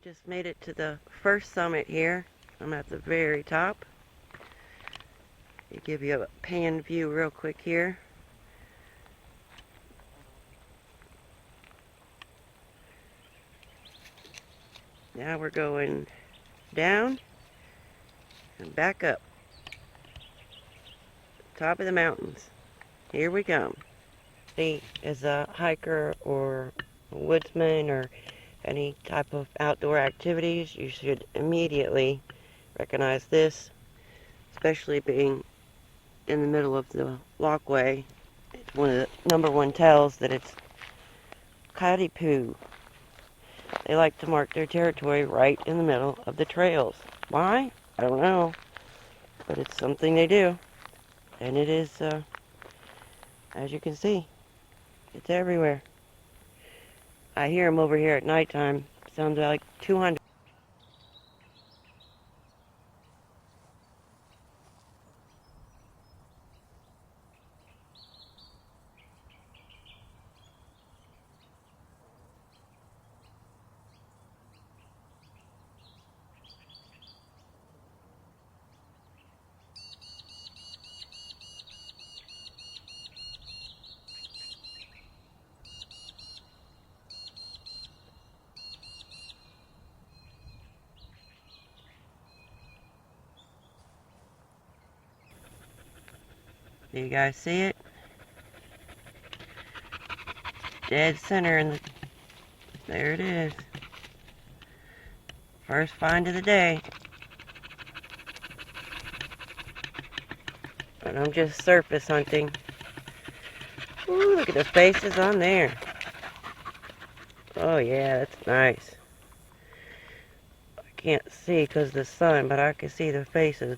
Just made it to the first summit here. I'm at the very top. I'll give you a pan view real quick here. Now we're going down and back up. Top of the mountains. Here we come. As a hiker or a woodsman or any type of outdoor activities, you should immediately recognize this, especially being in the middle of the walkway. It's one of the #1 tells that it's coyote poo. They like to mark their territory right in the middle of the trails. Why? I don't know, but it's something they do, and it is, as you can see, it's everywhere. I hear them over here at nighttime. Sounds like 200. Do you guys see it? Dead center in the... There it is. First find of the day. And I'm just surface hunting. Ooh, look at the faces on there. Oh yeah, that's nice. I can't see because of the sun, but I can see the faces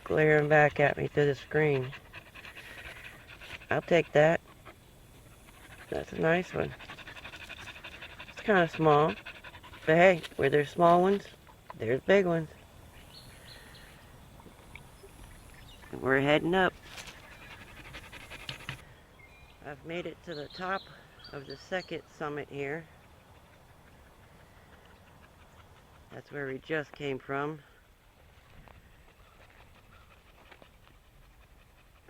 glaring back at me through the screen. I'll take that. That's a nice one. It's kind of small. But hey, where there's small ones, there's big ones. And we're heading up. I've made it to the top of the second summit here. That's where we just came from.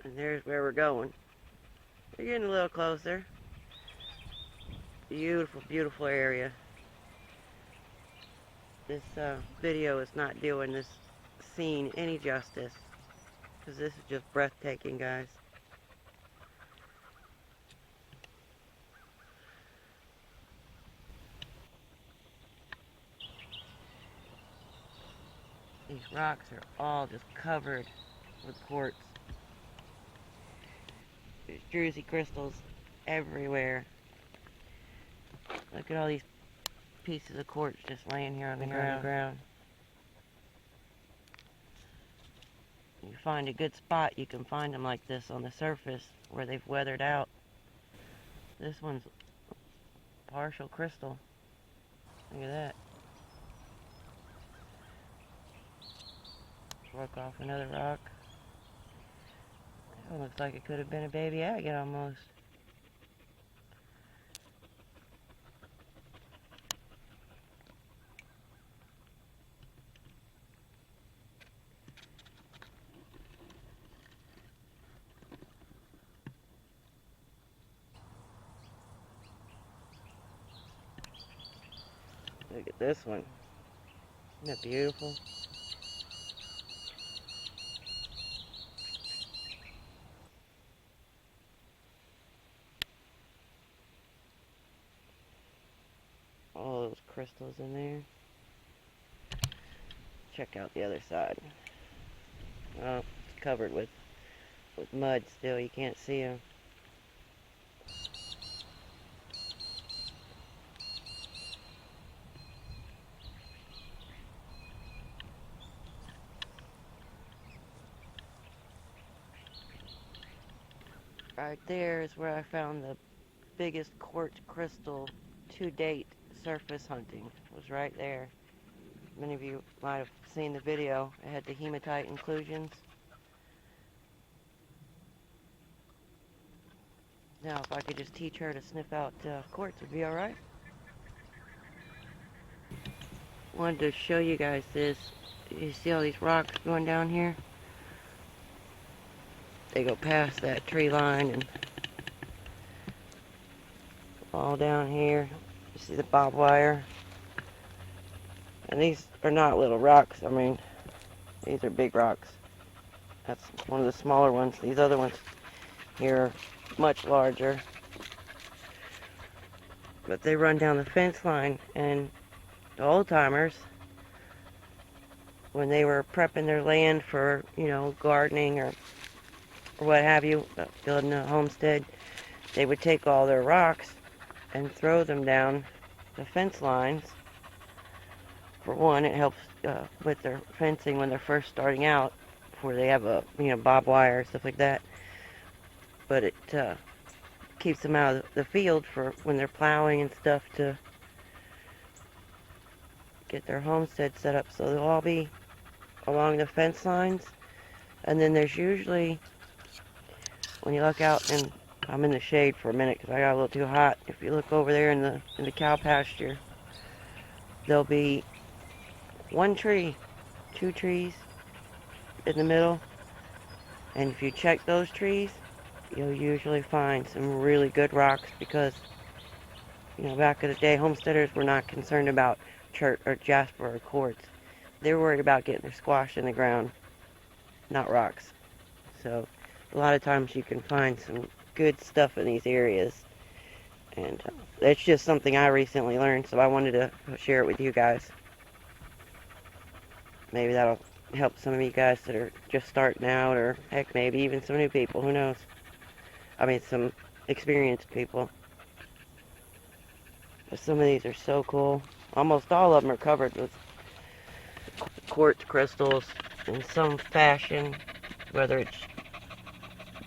And there's where we're going. We're getting a little closer. Beautiful, beautiful area. This video is not doing this scene any justice, because this is just breathtaking, guys. These rocks are all just covered with quartz. There's Druzy crystals everywhere. Look at all these pieces of quartz just laying here on the ground. You find a good spot, you can find them like this on the surface where they've weathered out. This one's partial crystal. Look at that. Broke off another rock. That one looks like it could have been a baby agate almost. Look at this one. Isn't that beautiful? All those crystals in there. Check out the other side. Oh, it's covered with mud still. You can't see them. Right there is where I found the biggest quartz crystal to date surface hunting. It was right there. Many of you might have seen the video. It had the hematite inclusions. Now, if I could just teach her to sniff out quartz, would be alright. wanted to show you guys this. You see all these rocks going down here? They go past that tree line and all down here. You see the barbed wire? And these are not little rocks. I mean, these are big rocks. That's one of the smaller ones. These other ones here are much larger. But they run down the fence line, and the old timers, when they were prepping their land for, you know, gardening or what have you, building a homestead, they would take all their rocks and throw them down the fence lines. For one, it helps with their fencing when they're first starting out, before they have a, you know, barbed wire, stuff like that. But it keeps them out of the field for when they're plowing and stuff to get their homestead set up. So they'll all be along the fence lines. And then there's usually, when you look out, and I'm in the shade for a minute because I got a little too hot. If you look over there in the cow pasture, there'll be one tree, two trees in the middle. And if you check those trees, you'll usually find some really good rocks because, you know, back in the day, homesteaders were not concerned about chert or jasper or quartz. They were worried about getting their squash in the ground, not rocks. So a lot of times you can find some good stuff in these areas. And it's just something I recently learned, so I wanted to share it with you guys. Maybe that'll help some of you guys that are just starting out, or heck, maybe even some new people, who knows. I mean, some experienced people. But some of these are so cool. Almost all of them are covered with quartz crystals in some fashion, whether it's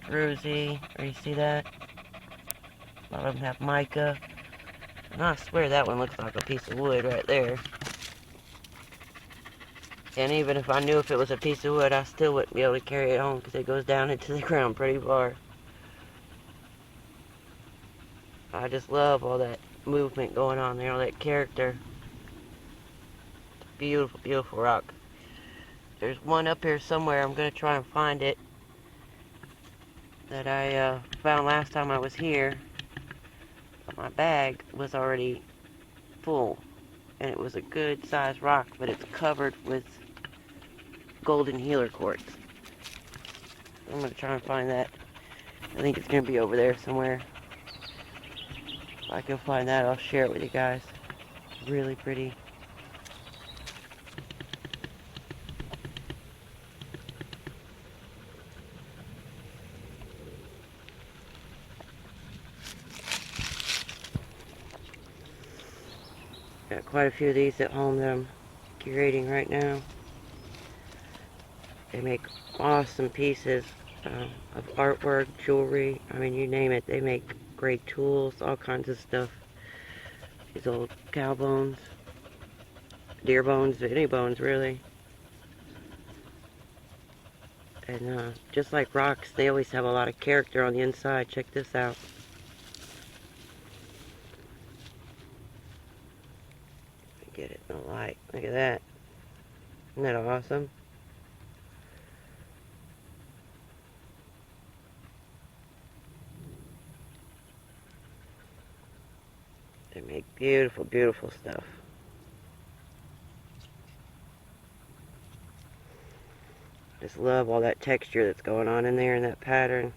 Druzy, or you see that? A lot of them have mica. And I swear that one looks like a piece of wood right there. And even if I knew if it was a piece of wood, I still wouldn't be able to carry it home because it goes down into the ground pretty far. I just love all that movement going on there, all that character. Beautiful, beautiful rock. There's one up here somewhere, I'm going to try and find it, that I found last time I was here. But my bag was already full, and it was a good sized rock, but it's covered with golden healer quartz. I'm going to try and find that. I think it's going to be over there somewhere. If I can find that, I'll share it with you guys. Really pretty. Got quite a few of these at home that I'm curating right now. They make awesome pieces of artwork, jewelry, I mean, you name it. They make great tools, all kinds of stuff. These old cow bones, deer bones, any bones really. And just like rocks, they always have a lot of character on the inside. Check this out. Get it in the light. Look at that. Isn't that awesome? They make beautiful, beautiful stuff. Just love all that texture that's going on in there and that pattern.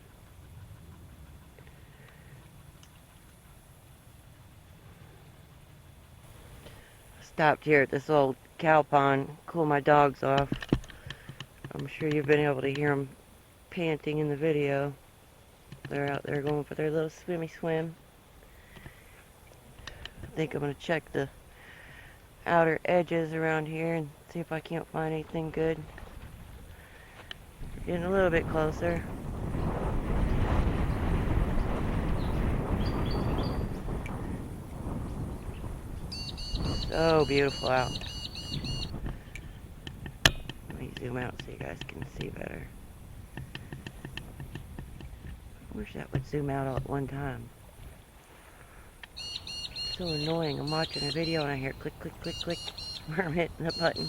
Stopped here at this old cow pond, cool my dogs off. I'm sure you've been able to hear them panting in the video. They're out there going for their little swimmy swim. I think I'm going to check the outer edges around here and see if I can't find anything good. Getting a little bit closer. So beautiful out. Let me zoom out so you guys can see better. I wish that would zoom out all at one time. It's so annoying. I'm watching a video and I hear click, click, click, click. Worm hitting the button.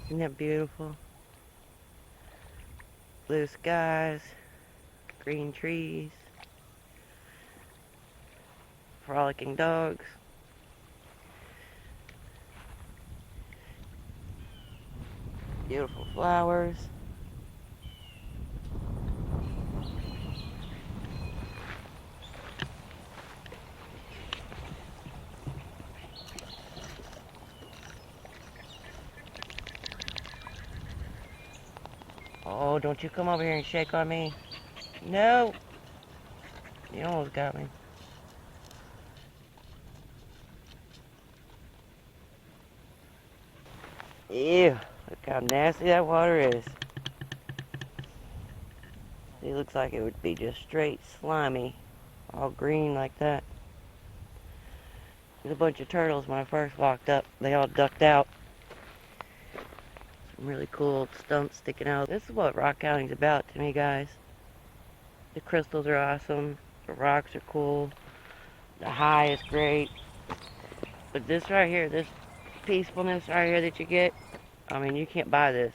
Isn't that beautiful? Blue skies, green trees, frolicking dogs. Beautiful flowers. Oh, don't you come over here and shake on me. No. You almost got me. Ew. Look how nasty that water is. It looks like it would be just straight slimy. All green like that. There's a bunch of turtles when I first walked up. They all ducked out. Some really cool stumps sticking out. This is what rockhounding's about to me, guys. The crystals are awesome. The rocks are cool. The high is great. But this right here, this peacefulness right here that you get, I mean, you can't buy this.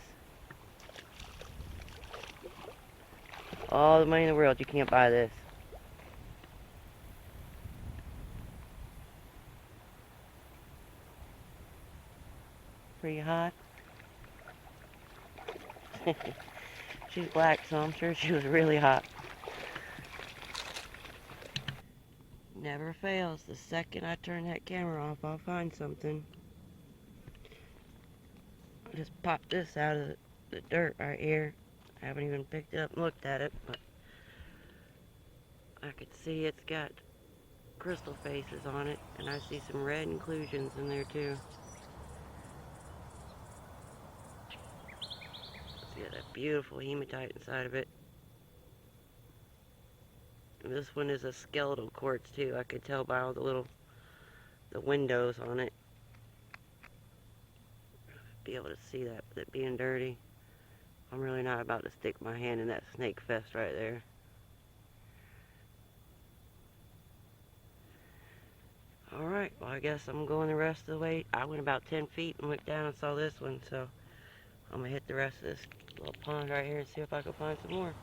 All the money in the world, you can't buy this. Pretty hot. She's black, so I'm sure she was really hot. Never fails. The second I turn that camera off, I'll find something. I just popped this out of the dirt right here. I haven't even picked it up and looked at it, but I could see it's got crystal faces on it, and I see some red inclusions in there too. See that beautiful hematite inside of it. And this one is a skeletal quartz too. I could tell by all the windows on it. Be able to see that with it being dirty. I'm really not about to stick my hand in that snake fest right there. Alright, well I guess I'm going the rest of the way. I went about 10 feet and looked down and saw this one, so I'm going to hit the rest of this little pond right here and see if I can find some more.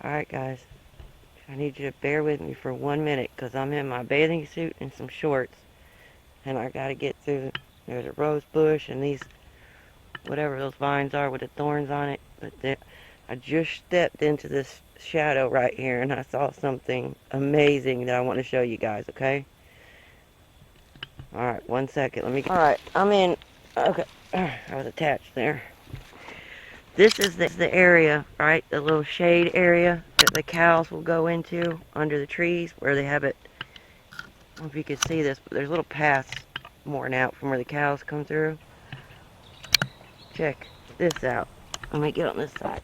Alright guys, I need you to bear with me for 1 minute because I'm in my bathing suit and some shorts and I gotta get through. There's a rose bush and these whatever those vines are with the thorns on it. But I just stepped into this shadow right here and I saw something amazing that I want to show you guys, okay? Alright, 1 second. Alright, I'm in. Okay. I was attached there. This is the area, right? The little shade area that the cows will go into under the trees where they have it. I don't know if you can see this, but there's little paths worn out from where the cows come through. Check this out. Let me get on this side.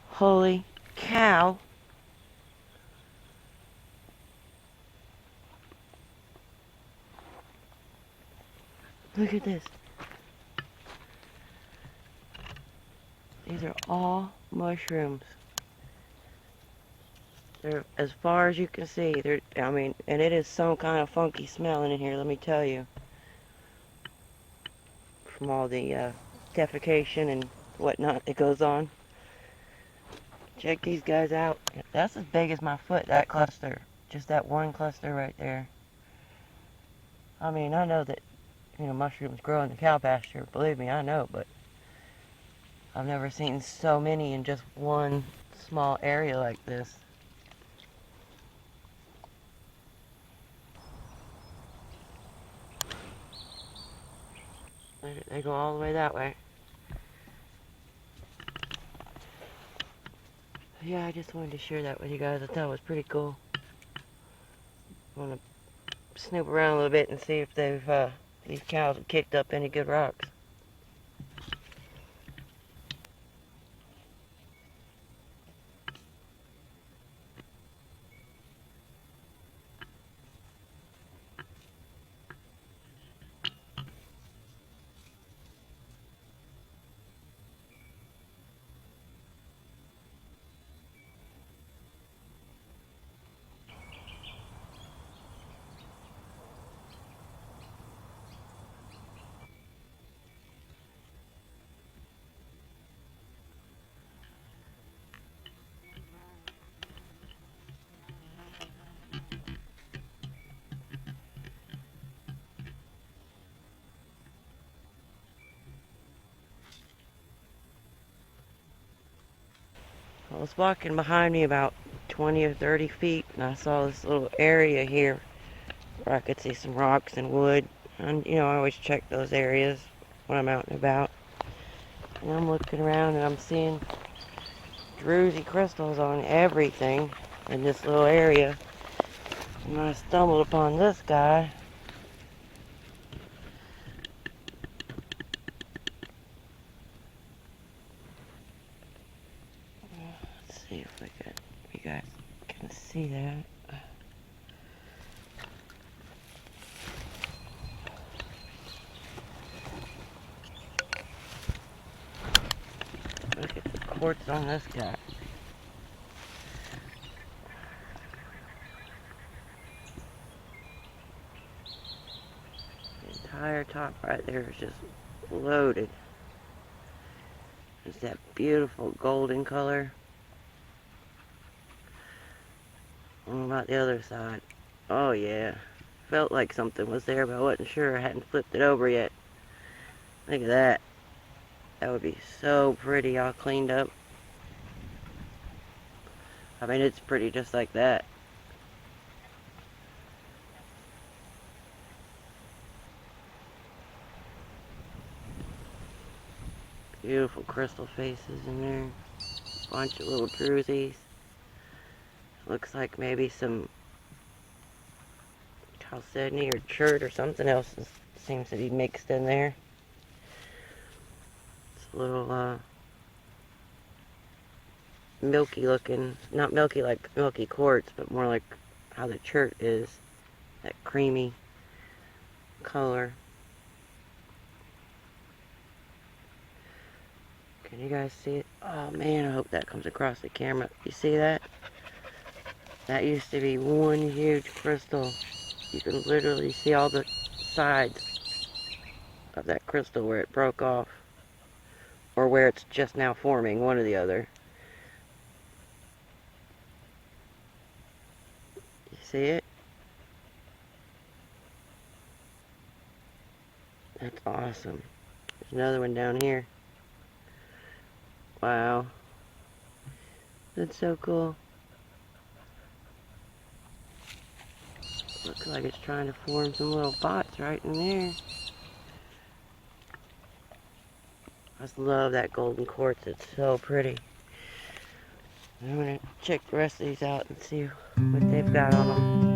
Holy cow. Look at this. These are all mushrooms. They're as far as you can see. I mean, and it is some kind of funky smelling in here, let me tell you. From all the defecation and whatnot that goes on. Check these guys out. That's as big as my foot, that cluster. Just that one cluster right there. I mean, I know that, mushrooms grow in the cow pasture. Believe me, I know, but I've never seen so many in just one small area like this. They go all the way that way. Yeah, I just wanted to share that with you guys. I thought it was pretty cool. I want to snoop around a little bit and see if these cows have kicked up any good rocks. I was walking behind me about 20 or 30 feet and I saw this little area here where I could see some rocks and wood. And, I always check those areas when I'm out and about. And I'm looking around and I'm seeing Druzy crystals on everything in this little area. And I stumbled upon this guy. Let's see if you guys can see that. Look at the quartz on this guy. The entire top right there is just loaded. It's that beautiful golden color. What about the other side? Oh yeah. Felt like something was there, but I wasn't sure. I hadn't flipped it over yet. Look at that. That would be so pretty, all cleaned up. I mean, it's pretty just like that. Beautiful crystal faces in there. Bunch of little Druzys. Looks like maybe some chalcedony or chert or something else seems to be mixed in there. It's a little milky looking, not milky like milky quartz, but more like how the chert is. That creamy color. Can you guys see it? Oh man, I hope that comes across the camera. You see that? That used to be one huge crystal. You can literally see all the sides of that crystal where it broke off. Or where it's just now forming, one or the other. You see it? That's awesome. There's another one down here. Wow. That's so cool. Looks like it's trying to form some little pots right in there. I just love that golden quartz. It's so pretty. I'm going to check the rest of these out and see what they've got on them.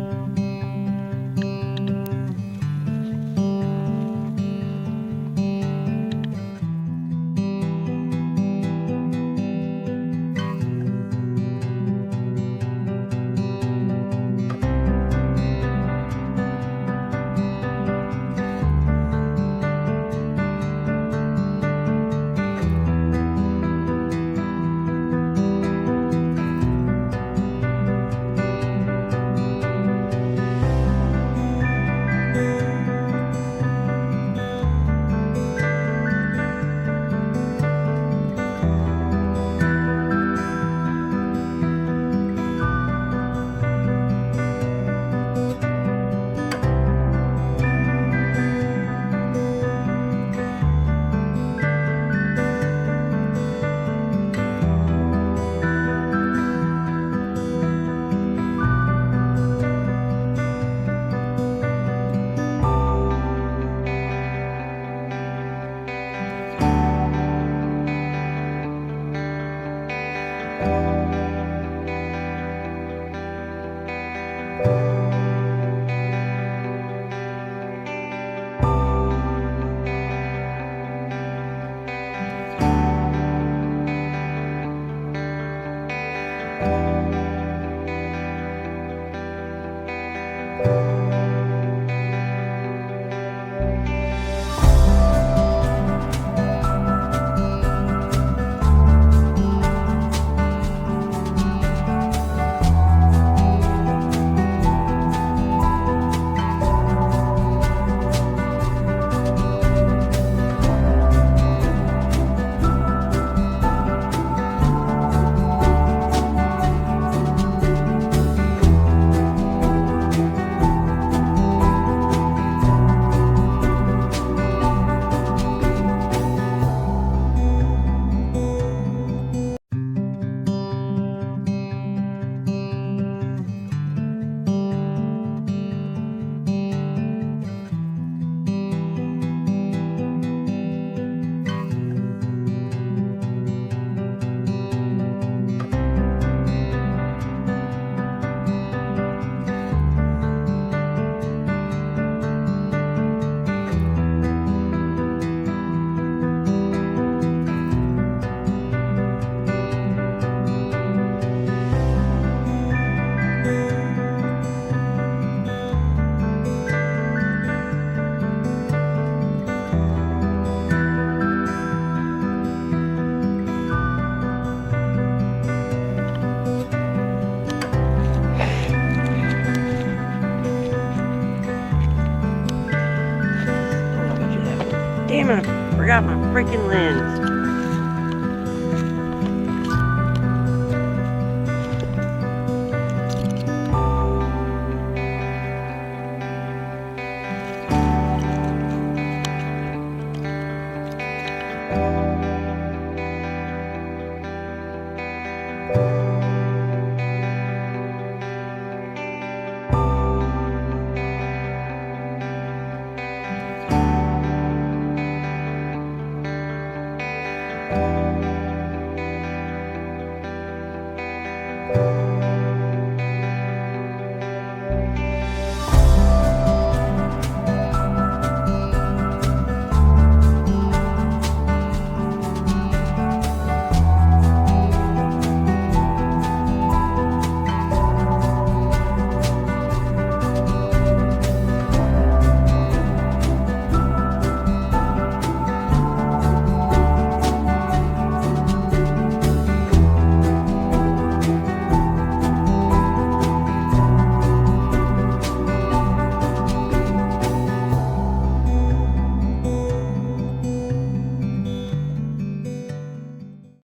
Damn it, I forgot my freaking lens.